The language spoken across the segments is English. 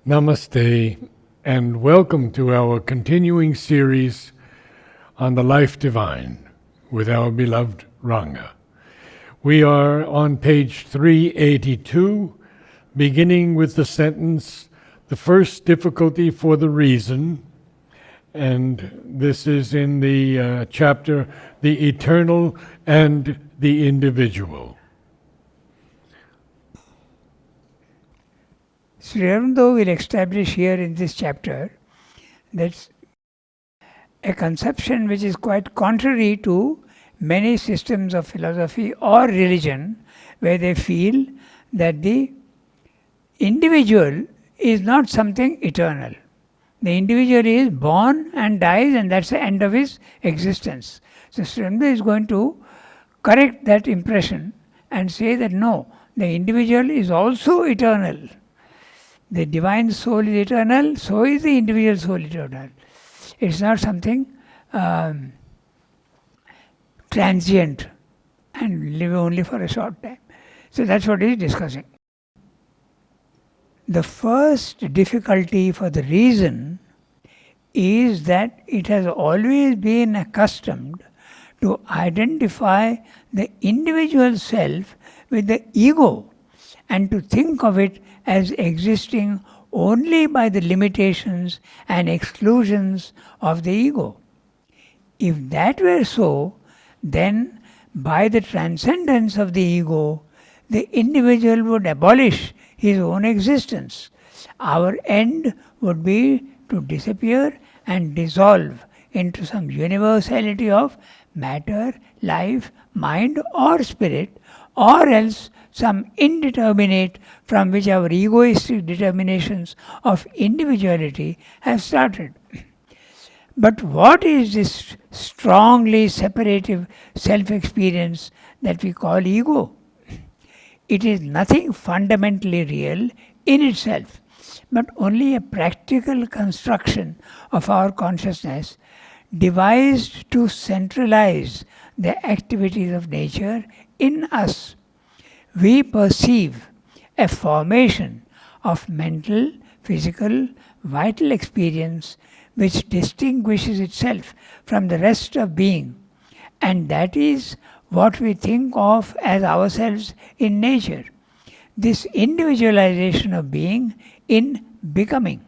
Namaste, and welcome to our continuing series on the life divine with our beloved Ranga. We are on page 382, beginning with the sentence, "The first difficulty for the reason," and this is in the chapter, "The Eternal and the Individual." Sri Aurobindo will establish here in this chapter that a conception which is quite contrary to many systems of philosophy or religion, where they feel that the individual is not something eternal. The individual is born and dies, and that's the end of his existence. So Sri Aurobindo is going to correct that impression and say that no, the individual is also eternal. The divine soul is eternal, so is the individual soul eternal. It's not something transient and live only for a short time. So that's what he is discussing. The first difficulty for the reason is that it has always been accustomed to identify the individual self with the ego and to think of it as existing only by the limitations and exclusions of the ego. If that were so, then by the transcendence of the ego, the individual would abolish his own existence. Our end would be to disappear and dissolve into some universality of matter, life, mind or spirit, or else some indeterminate from which our egoistic determinations of individuality have started. But what is this strongly separative self-experience that we call ego? It is nothing fundamentally real in itself, but only a practical construction of our consciousness devised to centralize the activities of nature in us. We perceive a formation of mental, physical, vital experience which distinguishes itself from the rest of being, and that is what we think of as ourselves in nature. This individualization of being in becoming.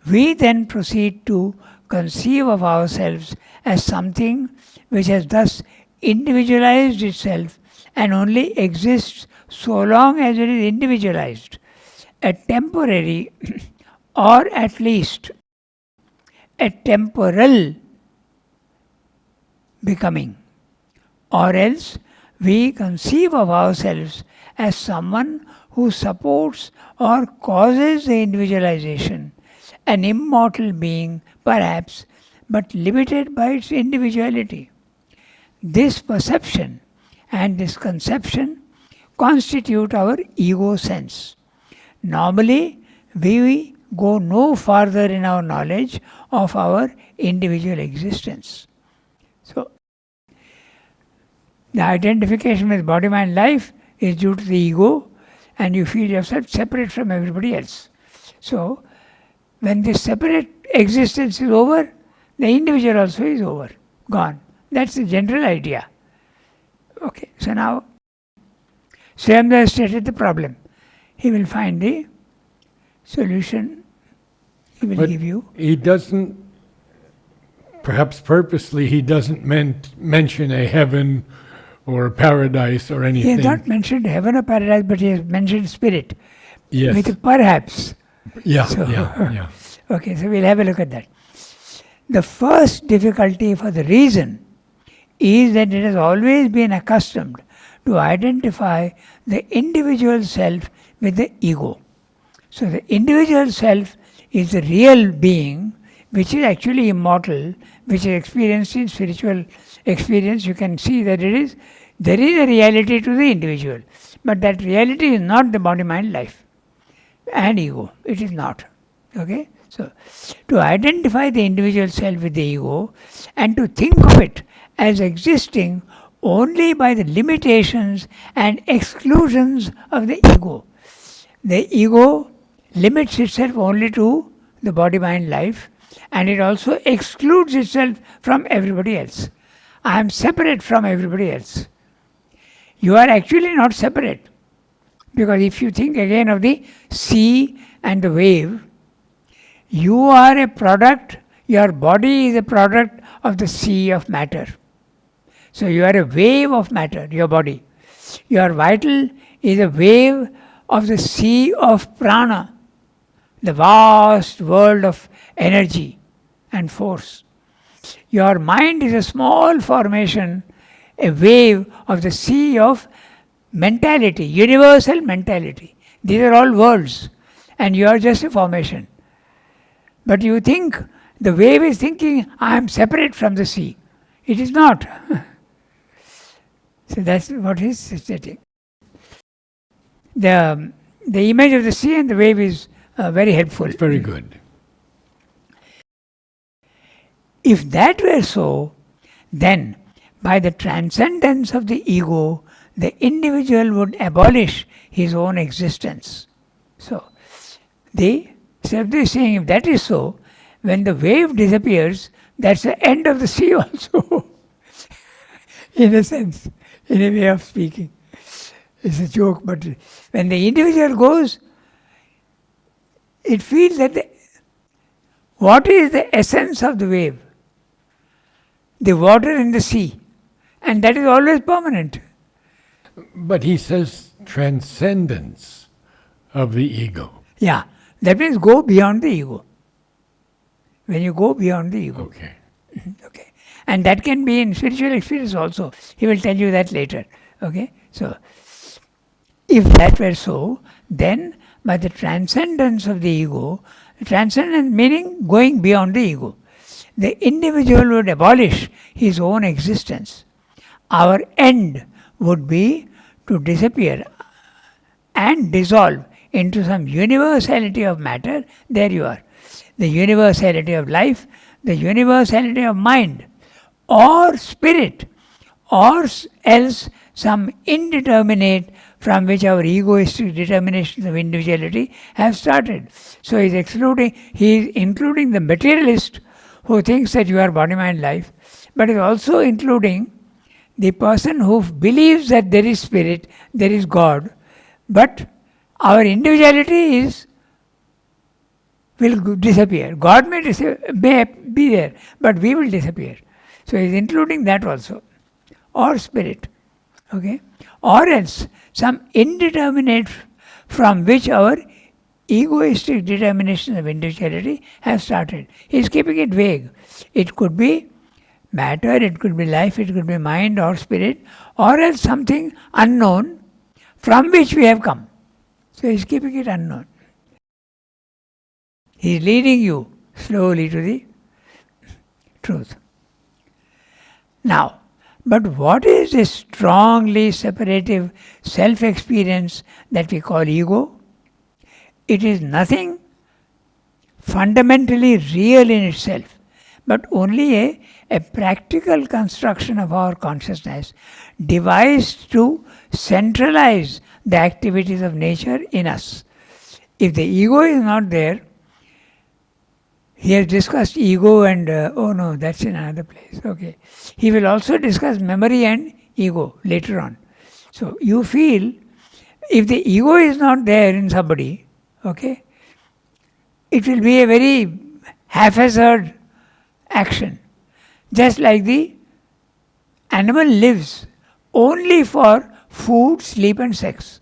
We then proceed to conceive of ourselves as something which has thus individualized itself and only exists so long as it is individualized, a temporary or at least a temporal becoming. Or else we conceive of ourselves as someone who supports or causes the individualization, an immortal being perhaps, but limited by its individuality. This perception and this conception constitute our ego sense. Normally, we go no farther in our knowledge of our individual existence. So, the identification with body, mind, life is due to the ego, and you feel yourself separate from everybody else. So, when this separate existence is over, the individual also is over, gone. That's the general idea. Okay, so now Sri Aurobindo has stated the problem. He will find the solution. He will give you. He doesn't, perhaps purposely, he doesn't mention a heaven or a paradise or anything. He has not mentioned heaven or paradise, but he has mentioned spirit. Yes. With perhaps. Yeah, So, yeah. Okay, so we'll have a look at that. The first difficulty for the reason is that it has always been accustomed to identify the individual self with the ego. So the individual self is the real being, which is actually immortal, which is experienced in spiritual experience. You can see that there is a reality to the individual, but that reality is not the body, mind, life and ego. It is not. Okay? So, to identify the individual self with the ego and to think of it as existing only by the limitations and exclusions of the ego. The ego limits itself only to the body-mind life, and it also excludes itself from everybody else. I am separate from everybody else. You are actually not separate. Because if you think again of the sea and the wave, you are a product, your body is a product of the sea of matter. So you are a wave of matter, your body. Your vital is a wave of the sea of prana, the vast world of energy and force. Your mind is a small formation, a wave of the sea of mentality, universal mentality. These are all worlds, and you are just a formation. But you think, the wave is thinking, I am separate from the sea. It is not. So that's what is stating. The image of the sea and the wave is very helpful. It's very good. If that were so, then by the transcendence of the ego, the individual would abolish his own existence. So, Sarabjit is saying, if that is so, when the wave disappears, that's the end of the sea also. In a sense, in a way of speaking. It's a joke, but when the individual goes, it feels that what is the essence of the wave? The water in the sea. And that is always permanent. But he says transcendence of the ego. Yeah, that means go beyond the ego. When you go beyond the ego. Okay. Okay. And that can be in spiritual experience also. He will tell you that later. Okay. So, if that were so, then by the transcendence of the ego, transcendence meaning going beyond the ego, the individual would abolish his own existence. Our end would be to disappear and dissolve into some universality of matter. There you are. The universality of life, the universality of mind, or spirit, or else some indeterminate from which our egoistic determinations of individuality have started. So he is including the materialist who thinks that you are body, mind, life, but is also including the person who believes that there is spirit, there is God, but our individuality will disappear. God may be there, but we will disappear. So he is including that also, or spirit, okay, or else some indeterminate from which our egoistic determination of individuality have started. He is keeping it vague. It could be matter, it could be life, it could be mind or spirit, or else something unknown from which we have come. So he is keeping it unknown. He is leading you slowly to the truth. Now, but what is this strongly separative self-experience that we call ego? It is nothing fundamentally real in itself, but only a practical construction of our consciousness devised to centralize the activities of nature in us. If the ego is not there, he has discussed ego and, oh no, that's in another place. Okay. He will also discuss memory and ego later on. So you feel, if the ego is not there in somebody, okay, it will be a very haphazard action. Just like the animal lives only for food, sleep and sex.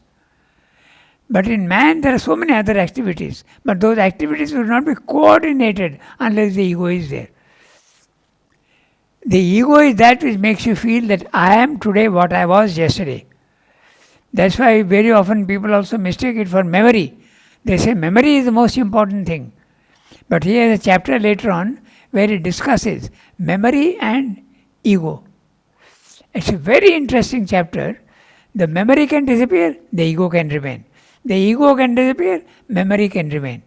But in man there are so many other activities, but those activities will not be coordinated unless the ego is there. The ego is that which makes you feel that I am today what I was yesterday. That's why very often people also mistake it for memory. They say memory is the most important thing. But here is a chapter later on where it discusses memory and ego. It's a very interesting chapter. The memory can disappear, the ego can remain. The ego can disappear, memory can remain.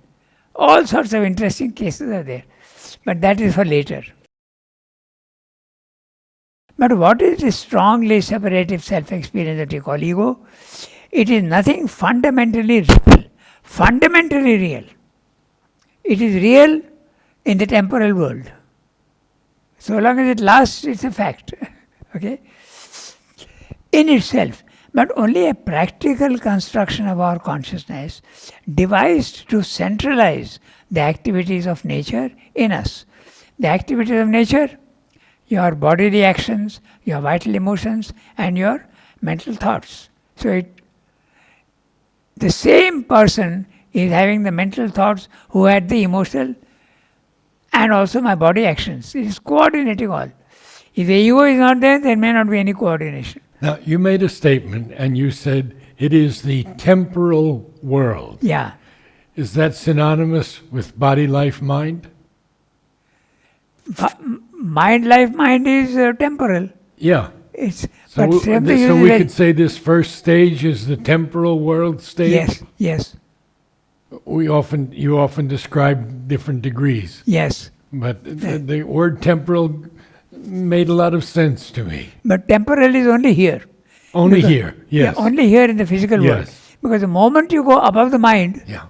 All sorts of interesting cases are there. But that is for later. But what is this strongly separative self-experience that we call ego? It is nothing fundamentally real. fundamentally real. It is real in the temporal world. So long as it lasts, it's a fact. Okay? In itself. But only a practical construction of our consciousness devised to centralize the activities of nature in us. The activities of nature, your body reactions, your vital emotions, and your mental thoughts. So the same person is having the mental thoughts who had the emotional and also my body actions. It is coordinating all. If the ego is not there, there may not be any coordination. Now, you made a statement and you said it is the temporal world. Yeah. Is that synonymous with body, life, mind? Mind, life, mind is temporal. Yeah. It's So, we could say this first stage is the temporal world stage? Yes, yes, You often describe different degrees. yes. But the word temporal made a lot of sense to me. But temporal is only here. Only here, yes. Yeah, only here in the physical world. Yes. Because the moment you go above the mind, Yeah,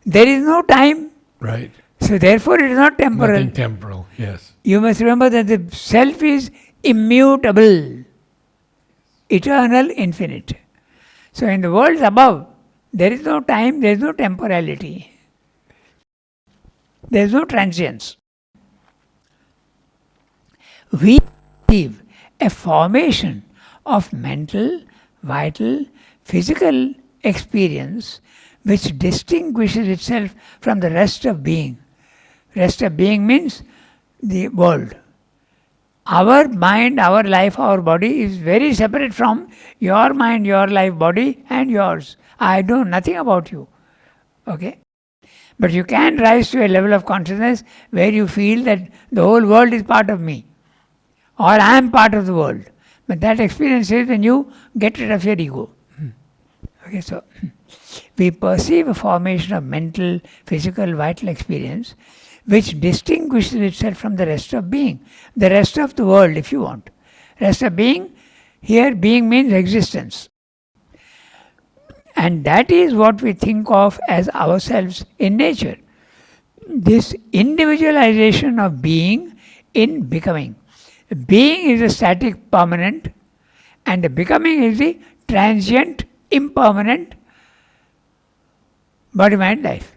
there is no time. right. So therefore it is not temporal. Nothing temporal, yes. You must remember that the self is immutable, eternal, infinite. So in the worlds above, there is no time, there is no temporality. There is no transience. We perceive a formation of mental, vital, physical experience which distinguishes itself from the rest of being. Rest of being means the world. Our mind, our life, our body is very separate from your mind, your life, body and yours. I know nothing about you. Okay? But you can rise to a level of consciousness where you feel that the whole world is part of me. Or I am part of the world. But that experience is when you get rid of your ego. Okay, so we perceive a formation of mental, physical, vital experience which distinguishes itself from the rest of being. The rest of the world, if you want. Rest of being, here being means existence. And that is what we think of as ourselves in nature. This individualization of being in becoming. Being is a static permanent and the becoming is the transient, impermanent body, mind, life.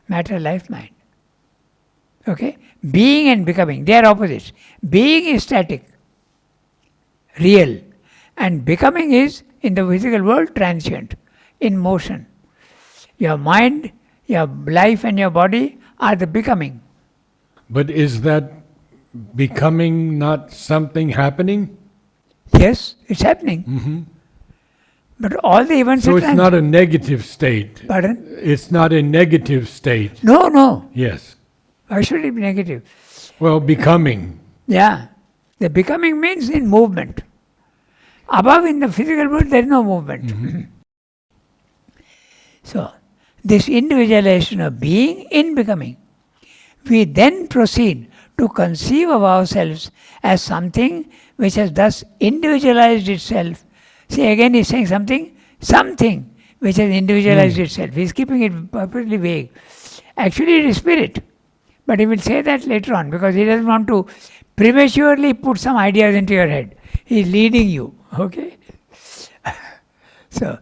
Matter, life, mind. Okay? Being and becoming, they are opposites. Being is static, real, and becoming is, in the physical world, transient, in motion. Your mind, your life and your body are the becoming. But is that becoming not something happening? Yes, it's happening. Mm-hmm. But all the events So are it's not a negative state. Pardon? It's not a negative state. No, no. Yes. Why should it be negative? Well, becoming. Yeah. The becoming means in movement. Above in the physical world there is no movement. Mm-hmm. So, this individualization of being in becoming. We then proceed to conceive of ourselves as something which has thus individualized itself. See, again he's saying something which has individualized itself. He's keeping it perfectly vague. Actually it is spirit. But he will say that later on because he doesn't want to prematurely put some ideas into your head. He's leading you. Okay? So,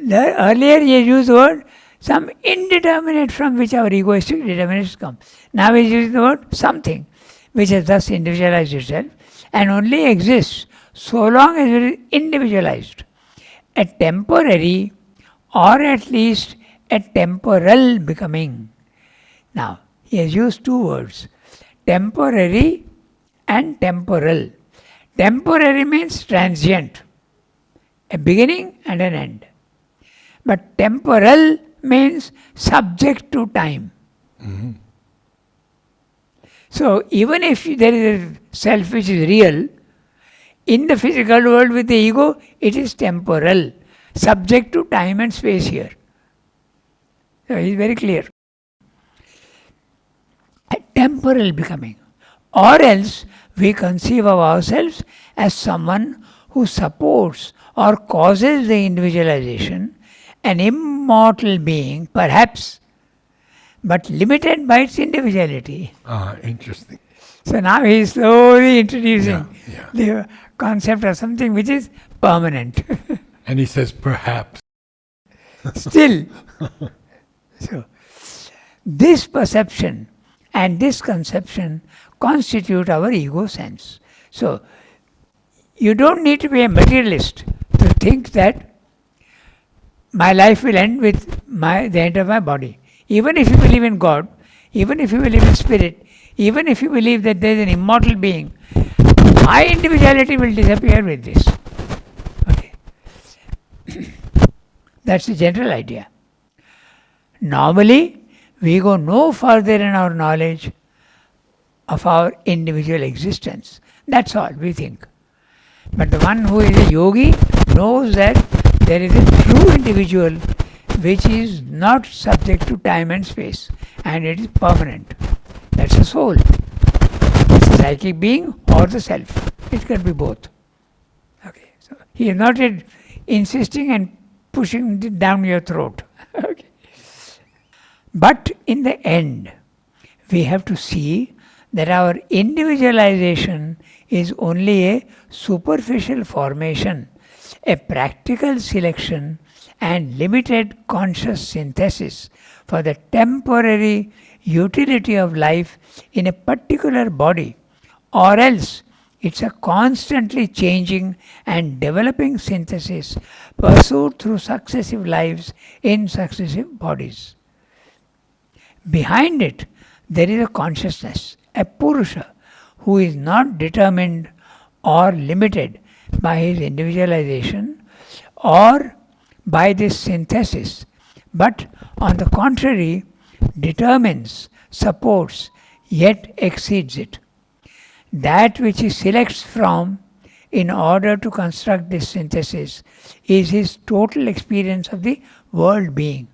earlier he used the word some indeterminate from which our egoistic determinations come. Now he is using the word something which has thus individualized itself and only exists so long as it is individualized. A temporary or at least a temporal becoming. Now, he has used two words, temporary and temporal. Temporary means transient, a beginning and an end. But temporal means subject to time. Mm-hmm. So, even if there is a self which is real, in the physical world with the ego, it is temporal, subject to time and space here. So, it is very clear. A temporal becoming. Or else, we conceive of ourselves as someone who supports or causes the individualization an immortal being, perhaps, but limited by its individuality. Interesting. So now he is slowly introducing Yeah. the concept of something which is permanent. And he says, perhaps. Still. So, this perception and this conception constitute our ego sense. So, you don't need to be a materialist to think that my life will end with the end of my body. Even if you believe in God, even if you believe in spirit, even if you believe that there is an immortal being, my individuality will disappear with this. Okay. That's the general idea. Normally, we go no further in our knowledge of our individual existence. That's all we think. But the one who is a yogi knows that there is a true individual which is not subject to time and space, and it is permanent. That's the soul. It's a psychic being or the self. It can be both. Okay. So he is not yet insisting and pushing it down your throat. Okay. But in the end, we have to see that our individualization is only a superficial formation, a practical selection and limited conscious synthesis for the temporary utility of life in a particular body, or else it's a constantly changing and developing synthesis pursued through successive lives in successive bodies. Behind it, there is a consciousness, a Purusha, who is not determined or limited by his individualization or by this synthesis, but on the contrary, determines, supports, yet exceeds it. That which he selects from in order to construct this synthesis is his total experience of the world being.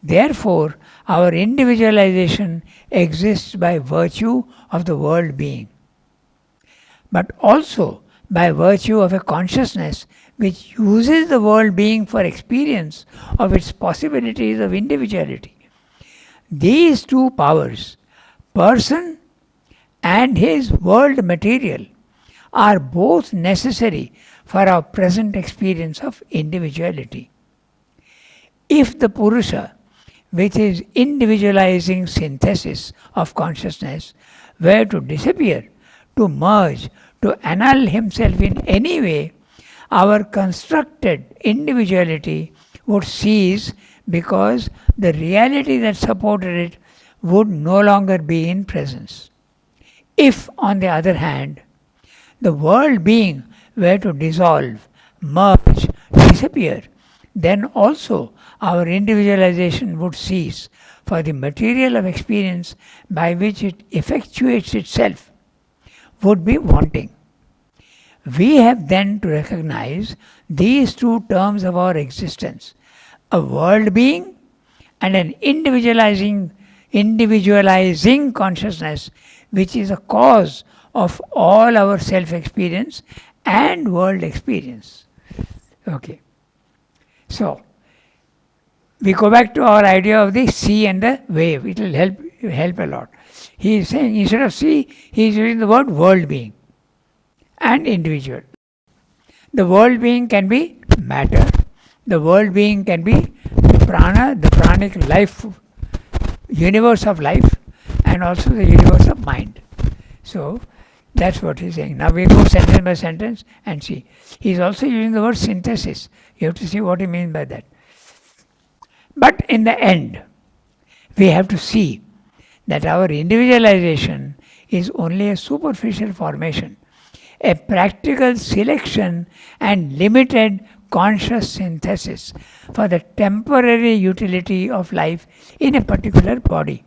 Therefore, our individualization exists by virtue of the world being, but also by virtue of a consciousness which uses the world being for experience of its possibilities of individuality. These two powers, person and his world material, are both necessary for our present experience of individuality. If the Purusha, with his individualizing synthesis of consciousness, were to disappear, to merge, to annul himself in any way, our constructed individuality would cease because the reality that supported it would no longer be in presence. If, on the other hand, the world being were to dissolve, merge, disappear, then also our individualization would cease, for the material of experience by which it effectuates itself would be wanting. We have then to recognize these two terms of our existence, a world being and an individualizing consciousness, which is a cause of all our self-experience and world experience. Okay. So, we go back to our idea of the sea and the wave. It will help a lot. He is saying instead of sea, he is using the word world being and individual. The world being can be matter. The world being can be prana, the pranic life, universe of life, and also the universe of mind. So, that's what he's saying. Now we go sentence by sentence and see. He's also using the word synthesis. You have to see what he means by that. But in the end, we have to see that our individualization is only a superficial formation, a practical selection and limited conscious synthesis for the temporary utility of life in a particular body.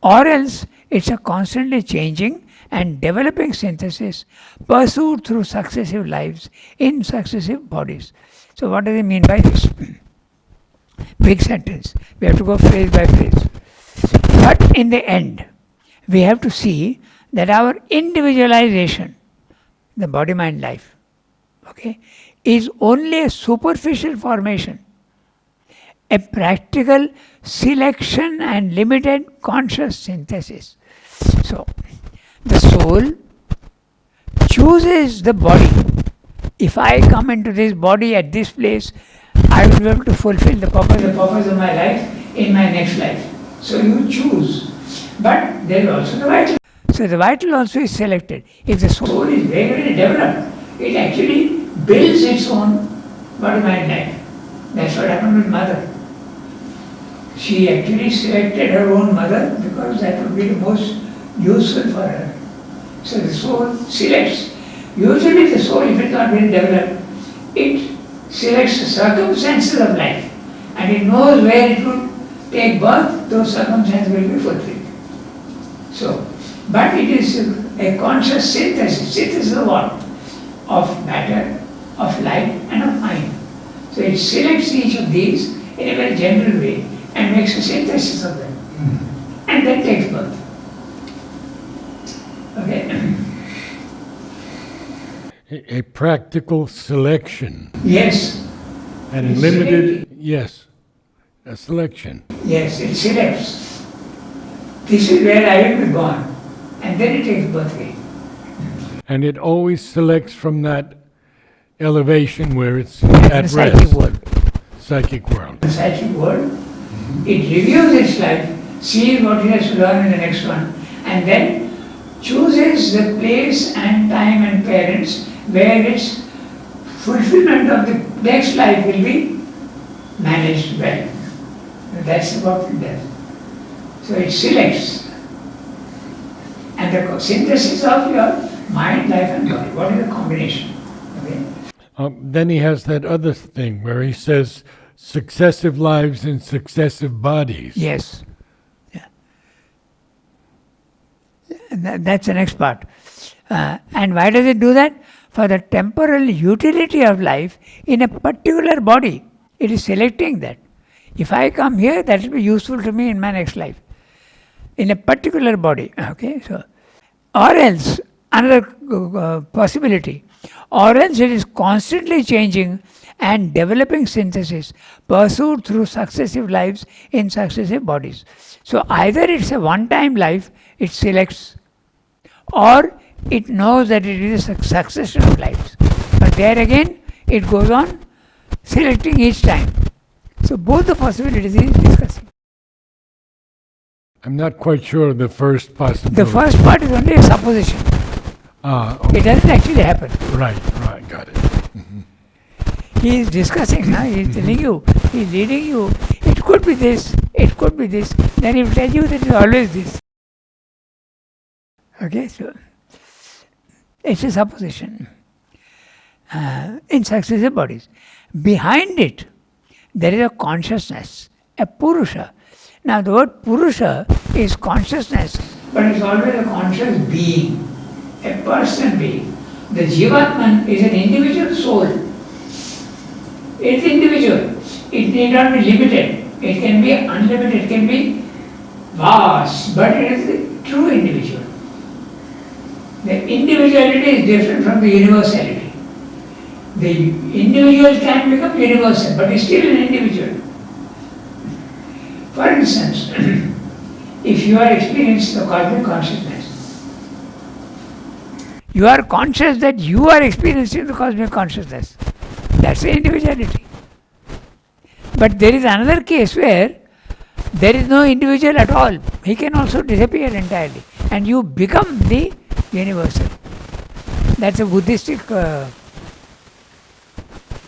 Or else it's a constantly changing and developing synthesis pursued through successive lives in successive bodies. So what does he mean by this? Big sentence. We have to go phrase by phrase. But in the end, we have to see that our individualization, the body-mind life, okay, is only a superficial formation, a practical selection and limited conscious synthesis. So, the soul chooses the body. If I come into this body at this place, I will be able to fulfill the purpose of my life in my next life. So you choose. But there is also the vital. So the vital also is selected. If the soul is very, very developed, it actually builds its own body-mind life. That's what happened with mother. She actually selected her own mother because that would be the most useful for her. So the soul selects. Usually the soul, if it is not very developed, it selects the circumstances of life and it knows where it would take birth, those circumstances will be fulfilled. So, but it is a conscious synthesis. Synthesis of what? Of matter, of light and of mind. So it selects each of these in a very general way and makes a synthesis of them. And then takes birth. Okay? A practical selection. Yes. And It's limited, yes, a selection. Yes, it selects. This is where I will be born. And then it takes birth again. And it always selects from that elevation where it's at The rest. psychic world. Psychic world. The psychic world. It reviews its life, sees what it has to learn in the next one, and then chooses the place and time and parents where its fulfillment of the next life will be managed well. That's what it does. So it selects. And the synthesis of your mind, life and body. What is the combination? Okay? Then he has that other thing where he says successive lives in successive bodies. Yes. Yeah. That's the next part. And why does it do that? For the temporal utility of life in a particular body. It is selecting that. If I come here, that will be useful to me in my next life. In a particular body. Okay, so, or else, another possibility, or else it is constantly changing and developing synthesis pursued through successive lives in successive bodies. So either it's a one-time life, it selects, or it knows that it is a succession of lives. But there again, it goes on selecting each time. So both the possibilities he is discussing. I'm not quite sure of the first possibility. The first part is only a supposition. Okay. It doesn't actually happen. Right, got it. He is discussing, he is telling you, he is leading you. It could be this, it could be this. Then he will tell you that it is always this. Okay, so it's a supposition in successive bodies. Behind it, there is a consciousness, a Purusha. Now, the word Purusha is consciousness, but it's always a conscious being, a person being. The Jivatman is an individual soul. It's individual. It need not be limited. It can be unlimited, it can be vast, but it is the true individual. The individuality is different from the universality. The individual can become universal, but is still an individual. For instance, if you are experiencing the cosmic consciousness, you are conscious that you are experiencing the cosmic consciousness. That's the individuality. But there is another case where there is no individual at all. He can also disappear entirely. And you become the universal. That's a Buddhistic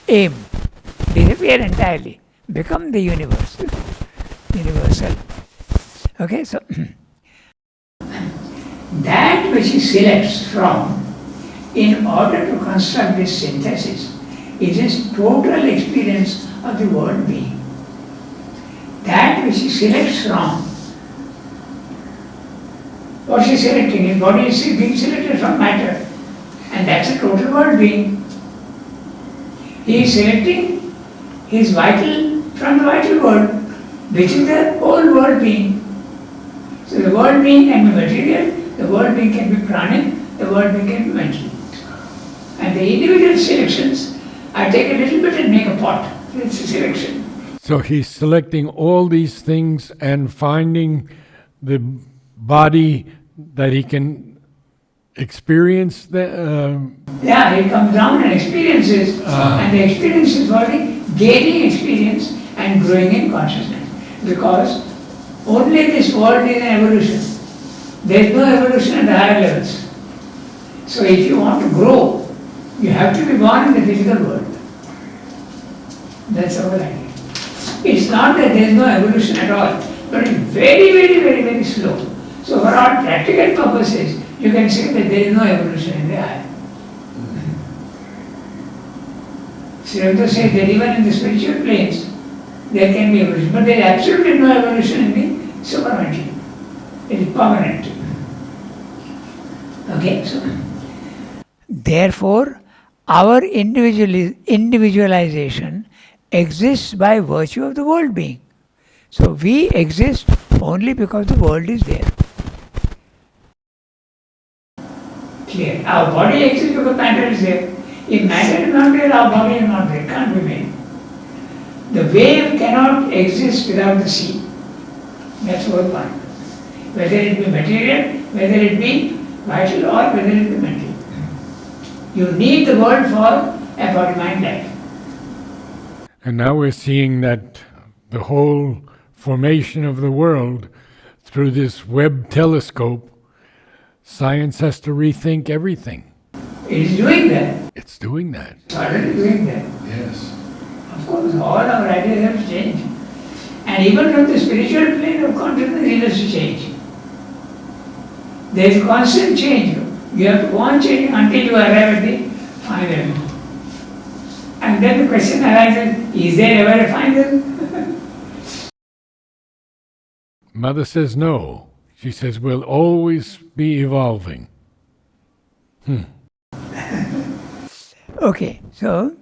aim. Disappear entirely. Become the universal. Okay, so that which he selects from in order to construct this synthesis is his total experience of the world being. That which he selects from, what he is selecting, his body is being selected from matter, and that's a total world being. He is selecting his vital from the vital world, which is the whole world being. So the world being can be material, the world being can be pranic, the world being can be mental. And the individual selections, I take a little bit and make a pot. It's a selection. So he's selecting all these things and finding the body that he can experience. Yeah, he comes down and experiences, and the experience is only gaining experience and growing in consciousness. Because only this world is an evolution. There is no evolution at the higher levels. So if you want to grow, you have to be born in the physical world. That's our idea. It's not that there is no evolution at all, but it's very, very, very, very slow. So for all practical purposes, you can say that there is no evolution in the higher. So you have to say that even in the spiritual planes, there can be evolution, but there is absolutely no evolution in the supramental. It is permanent. Okay, so therefore, our individualization exists by virtue of the world being. So we exist only because the world is there. Clear. Our body exists because matter is there. If matter is not there, our body is not there. Can't be made. The wave cannot exist without the sea. That's our point. Whether it be material, whether it be vital, or whether it be mental. You need the world for a body-mind life. And now we're seeing that the whole formation of the world through this Webb telescope, science has to rethink everything. It is doing that. It's doing that. It's already doing that. Yes. Of course, all our ideas have to change. And even from the spiritual plane of consciousness, it has to change. There is constant change. You have to go on changing until you arrive at the final. And then the question arises, is there ever a final? Mother says no. She says we'll always be evolving. Okay, so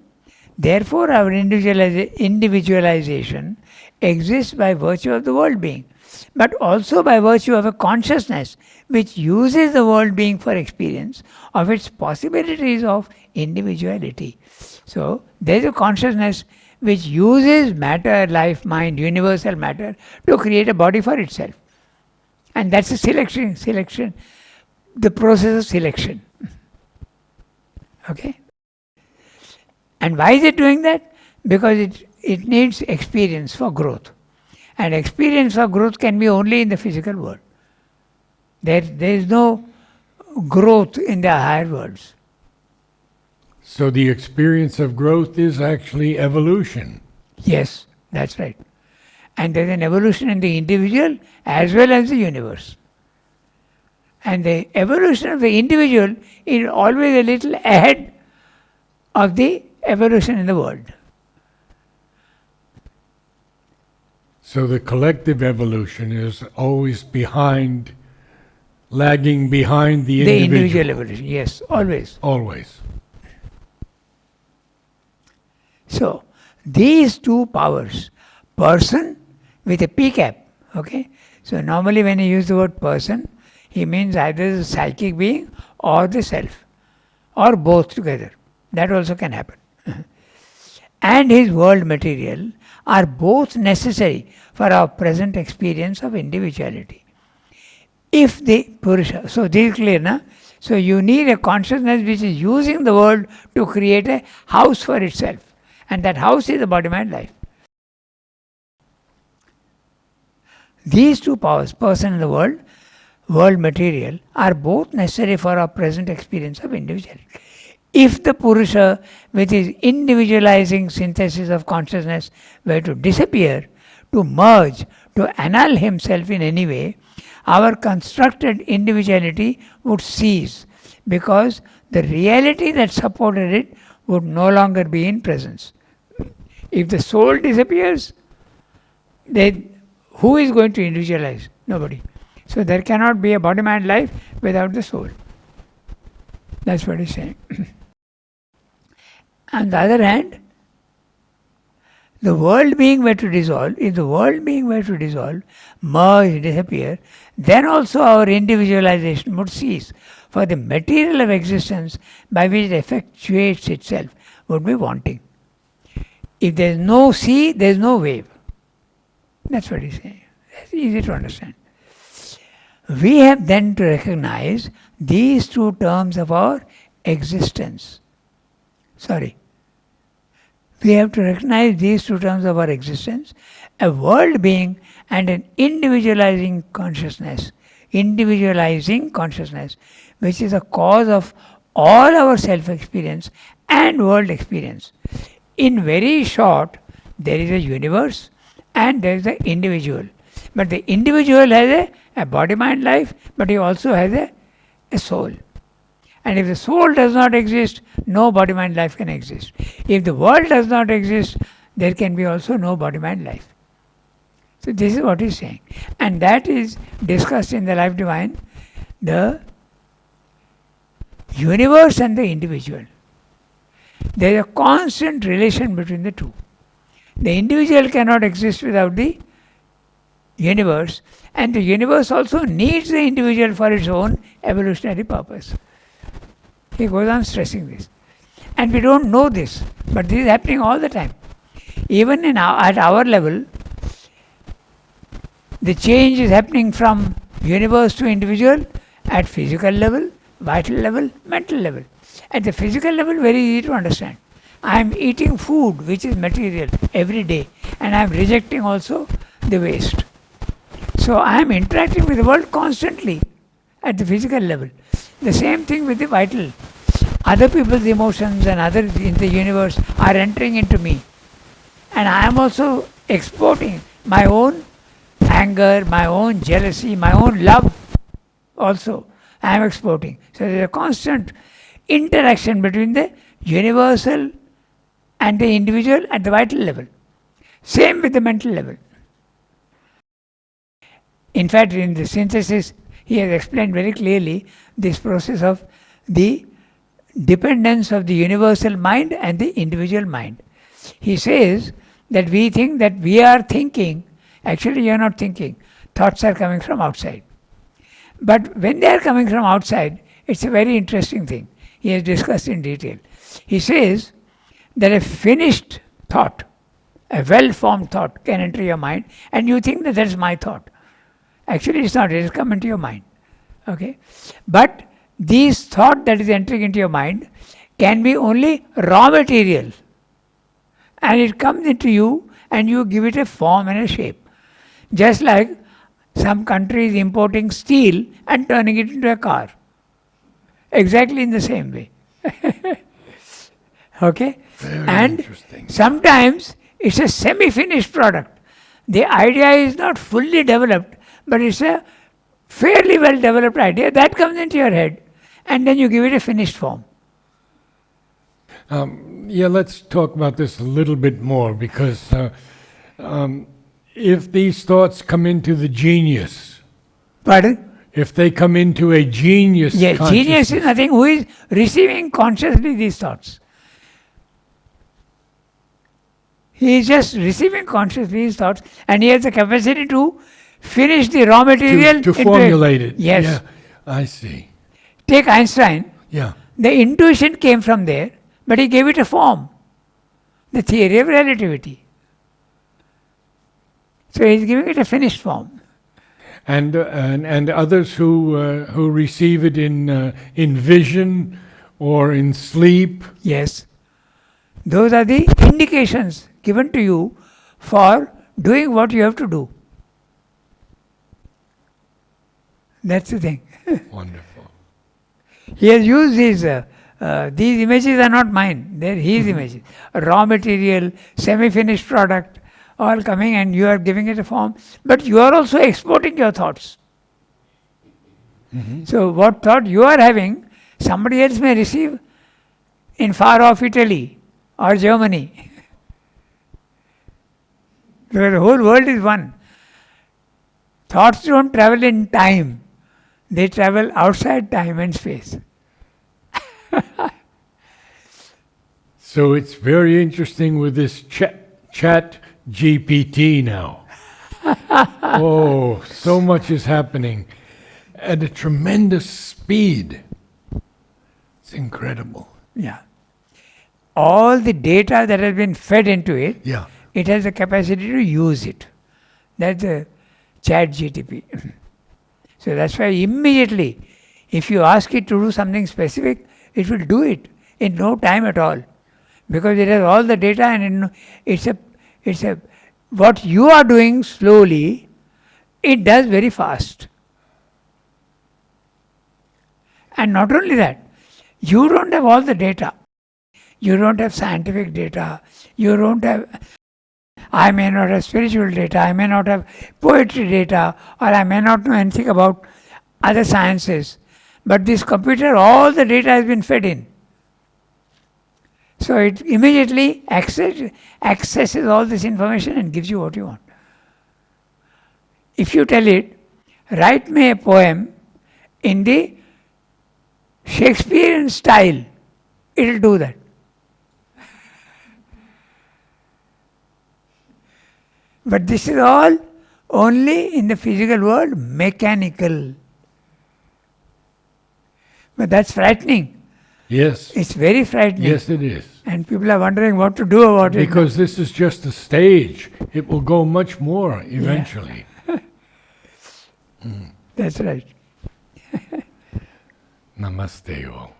therefore our individualization exists by virtue of the world being, but also by virtue of a consciousness which uses the world being for experience of its possibilities of individuality. So there is a consciousness which uses matter, life, mind, universal matter to create a body for itself. And that's a selection, the process of selection. Okay? And why is it doing that? Because it needs experience for growth. And experience for growth can be only in the physical world. There is no growth in the higher worlds. So the experience of growth is actually evolution. Yes, that's right. And there's an evolution in the individual as well as the universe. And the evolution of the individual is always a little ahead of the evolution in the world. So the collective evolution is always lagging behind the individual. The individual evolution, yes, always. Always. So, these two powers, person with a P cap, okay? So normally when you use the word person, he means either the psychic being or the self, or both together. That also can happen. And his world material are both necessary for our present experience of individuality. If the Purusha, so this is clear, na? So you need a consciousness which is using the world to create a house for itself. And that house is the body-mind life. These two powers, person and the world material, are both necessary for our present experience of individuality. If the Purusha, with his individualizing synthesis of consciousness, were to disappear, to merge, to annul himself in any way, our constructed individuality would cease, because the reality that supported it would no longer be in presence. If the soul disappears, then who is going to individualize? Nobody. So there cannot be a body-mind life without the soul. That's what he's saying. On the other hand, the world being were to dissolve, if the world being were to dissolve, merge, disappear, then also our individualization would cease, for the material of existence by which it effectuates itself would be wanting. If there is no sea, there is no wave. That's what he's saying. That's easy to understand. We have then to recognize these two terms of our existence. We have to recognize these two terms of our existence, a world being and an individualizing consciousness, which is a cause of all our self-experience and world experience. In very short, there is a universe and there is the individual. But the individual has a body-mind life, but he also has a soul. And if the soul does not exist, no body-mind life can exist. If the world does not exist, there can be also no body-mind life. So this is what he's saying. And that is discussed in the Life Divine, the universe and the individual. There is a constant relation between the two. The individual cannot exist without the universe, and the universe also needs the individual for its own evolutionary purpose. He goes on stressing this. And we don't know this, but this is happening all the time. Even at our level, the change is happening from universe to individual at physical level, vital level, mental level. At the physical level, very easy to understand. I am eating food which is material every day, and I am rejecting also the waste. So I am interacting with the world constantly at the physical level. The same thing with the vital. Other people's emotions and others in the universe are entering into me. And I am also exporting my own anger, my own jealousy, my own love also. I am exporting. So there is a constant interaction between the universal and the individual at the vital level. Same with the mental level. In fact, in the synthesis, he has explained very clearly this process of the dependence of the universal mind and the individual mind. He says that we think that we are thinking. Actually, you are not thinking. Thoughts are coming from outside. But when they are coming from outside, it's a very interesting thing. He has discussed in detail. He says that a finished thought, a well-formed thought can enter your mind, and you think that that's my thought. Actually, it's not. It has come into your mind. Okay? But this thought that is entering into your mind can be only raw material. And it comes into you and you give it a form and a shape. Just like some country is importing steel and turning it into a car. Exactly in the same way. Okay? Very and interesting. Sometimes it's a semi-finished product. The idea is not fully developed, but it's a fairly well developed idea that comes into your head, and then you give it a finished form. Let's talk about this a little bit more, because if these thoughts come into the genius, Pardon? if they come into a genius Yes, consciousness, genius is nothing who is receiving consciously these thoughts. He is just receiving consciously his thoughts, and he has the capacity to finish the raw material. to formulate it. Yes. Yeah, I see. Take Einstein. Yeah. The intuition came from there, but he gave it a form. The theory of relativity. So he is giving it a finished form. And others who receive it in vision or in sleep. Yes. Those are the indications given to you for doing what you have to do. That's the thing. Wonderful. He has used these images are not mine, they're his images. Raw material, semi-finished product, all coming, and you are giving it a form. But you are also exporting your thoughts. So what thought you are having, somebody else may receive in far off Italy or Germany. Because the whole world is one. Thoughts don't travel in time. They travel outside time and space. So it's very interesting with this chat GPT now. Oh, so much is happening at a tremendous speed. It's incredible. Yeah. All the data that has been fed into it, Yeah. it has the capacity to use it. That's the chat GTP. So that's why immediately, if you ask it to do something specific, it will do it in no time at all, because it has all the data, and it's a what you are doing slowly, it does very fast. And not only that, you don't have all the data. You don't have scientific data. You don't have. I may not have spiritual data. I may not have poetry data, or I may not know anything about other sciences. But this computer, all the data has been fed in. So it immediately accesses all this information and gives you what you want. If you tell it, write me a poem in the Shakespearean style, it will do that. But this is all only in the physical world, mechanical. But that's frightening. Yes. It's very frightening. Yes, it is. And people are wondering what to do about it. Because this is just a stage. It will go much more eventually. That's right. Namaste all.